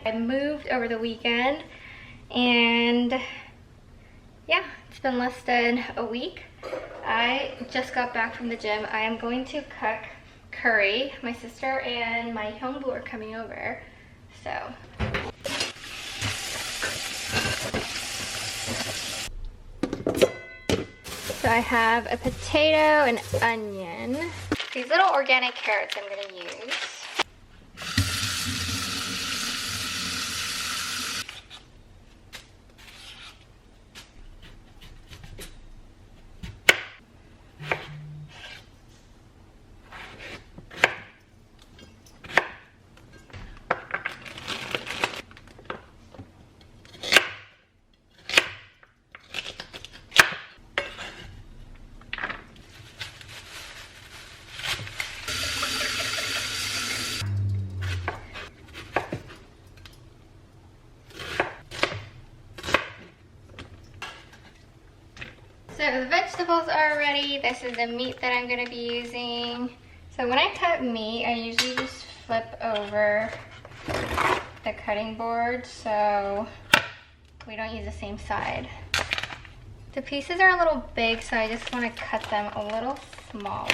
I moved over the weekend and yeah, it's been less than a week. I just got back from the gym. I am going to cook curry. My sister and my Hyungbu are coming over, so. So I have a potato, an onion, these little organic carrots I'm gonna use. So the vegetables are ready. This is the meat that I'm gonna be using. So when I cut meat, I usually just flip over the cutting board so we don't use the same side. The pieces are a little big, so I just want to cut them a little smaller.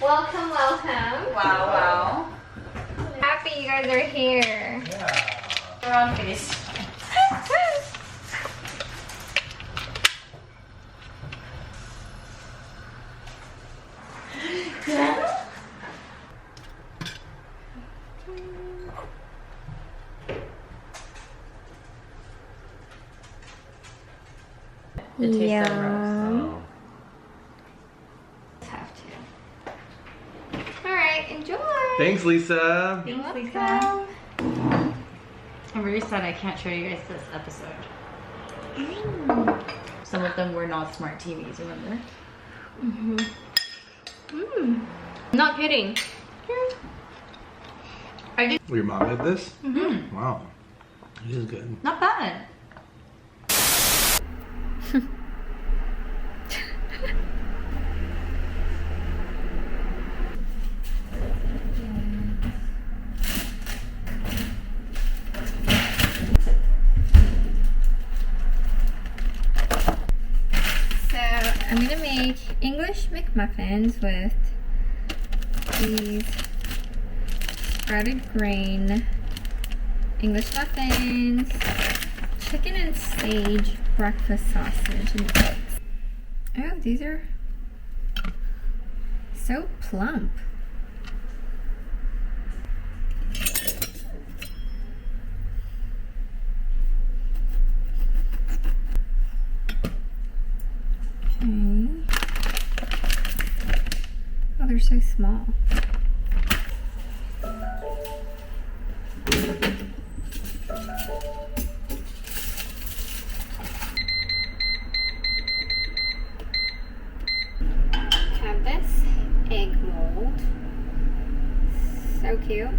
Welcome, welcome. Wow, wow. Happy you guys are here. Yeah. We're on face. It tastes so gross. Have to. Alright, enjoy. Thanks, Lisa. Thanks, Lisa. I'm very sad I can't show you guys this episode. Some of them were not smart TVs, remember? Not kidding. I did. Your mom did this? Wow. This is good. Not bad. I'm gonna make English McMuffins with these sprouted grain English muffins, chicken and sage breakfast sausage, and eggs. Oh, these are so plump. Oh, they're so small. Have this egg mold. So cute.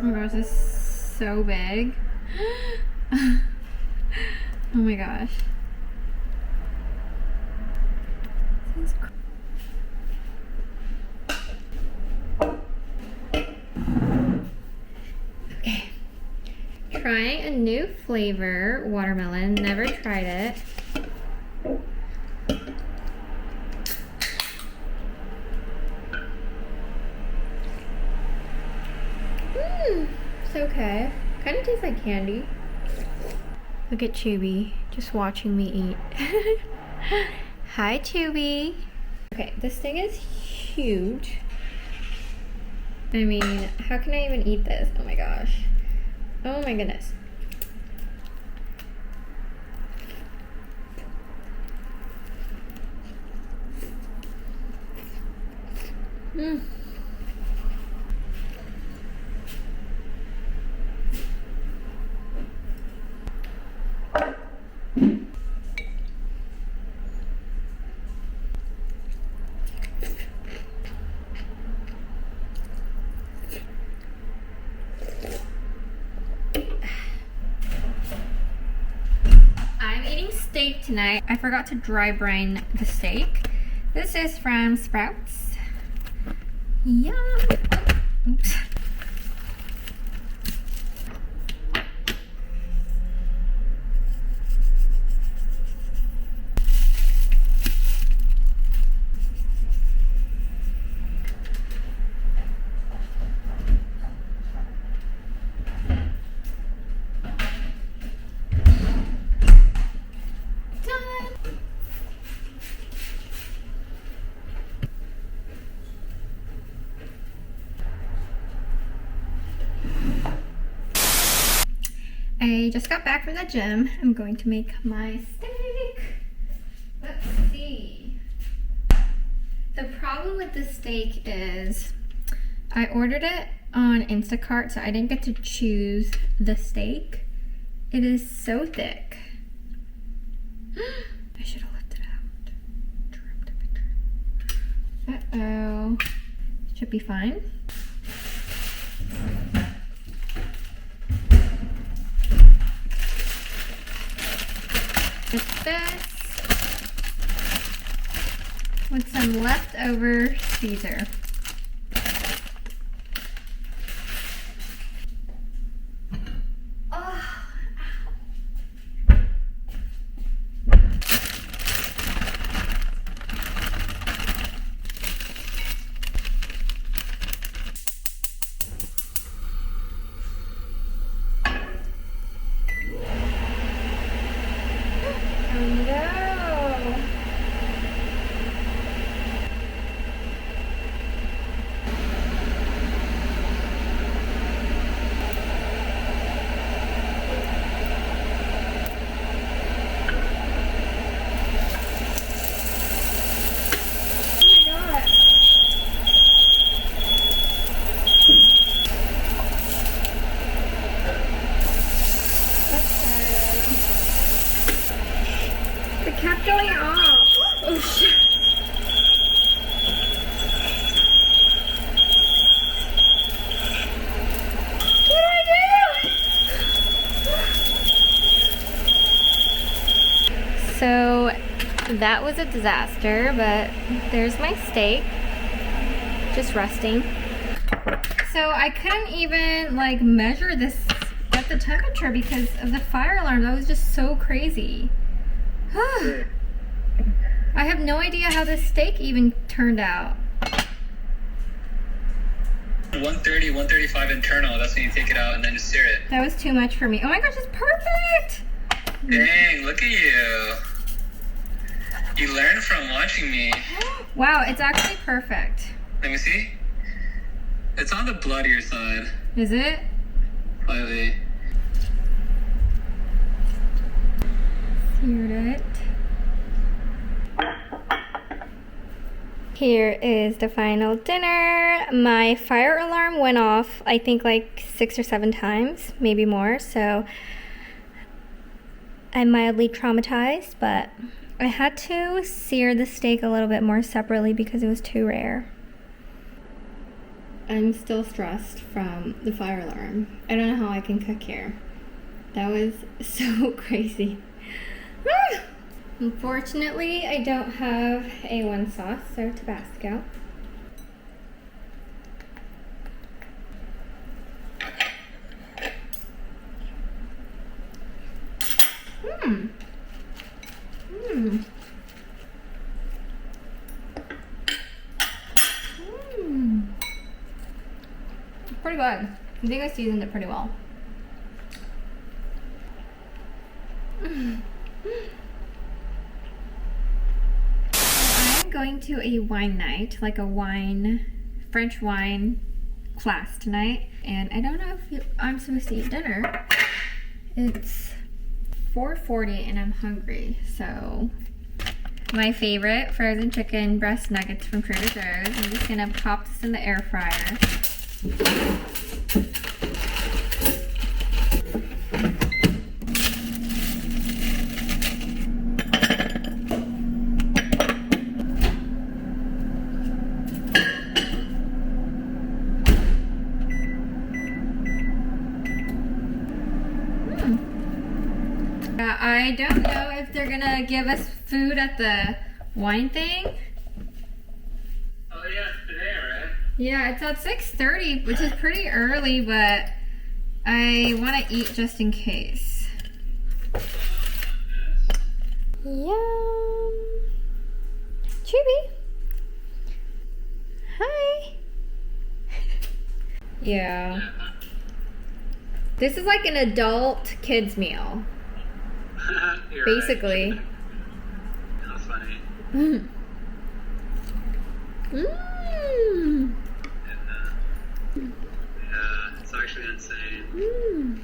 Oh my gosh, this is so big. Oh my gosh. This is okay. Trying a new flavor, watermelon. Never tried it. It's okay. Kind of tastes like candy. Look at Chubby, just watching me eat. Hi, Chubby. Okay, this thing is huge. I mean, how can I even eat this? Oh my gosh. Oh my goodness. Mmm. I'm eating steak tonight. I forgot to dry brine the steak. This is from Sprouts. Yum! Oh, oops. I just got back from the gym. I'm going to make my steak. Let's see. The problem with the steak is I ordered it on Instacart, so I didn't get to choose the steak. It is so thick. I should have left it out. Uh-oh. Should be fine. It's this with some leftover Caesar. Oh, no. It kept going off. Oh shit. What do I do? So that was a disaster, but there's my steak. Just resting. So I couldn't even like measure this at the temperature because of the fire alarm. That was just so crazy. I have no idea how this steak even turned out. 130, 135 internal. That's when you take it out and then just sear it. That was too much for me. Oh my gosh, it's perfect! Dang, look at you. You learned from watching me. Wow, it's actually perfect. Let me see. It's on the bloodier side. Is it? Slightly. Seared it. Here is the final dinner. My fire alarm went off, I think like 6 or 7 times, maybe more, so I'm mildly traumatized, but I had to sear the steak a little bit more separately because it was too rare. I'm still stressed from the fire alarm. I don't know how I can cook here. That was so crazy. Ah! Unfortunately, I don't have A1 sauce, so Tabasco. Pretty good. I think I seasoned it pretty well. I'm going to a wine night, like a French wine class tonight. And I don't know if I'm supposed to eat dinner. It's 4:40 and I'm hungry, so my favorite frozen chicken breast nuggets from Trader Joe's. I'm just gonna pop this in the air fryer. I don't know if they're gonna give us food at the wine thing. Oh yeah, today, right? Yeah, it's at 6:30, which is pretty early, but I want to eat just in case. Yum! Chibi! Hi! Yeah. This is like an adult kids meal. You're Basically. Right. How funny. Mmm. Yeah, it's actually insane. Mmm.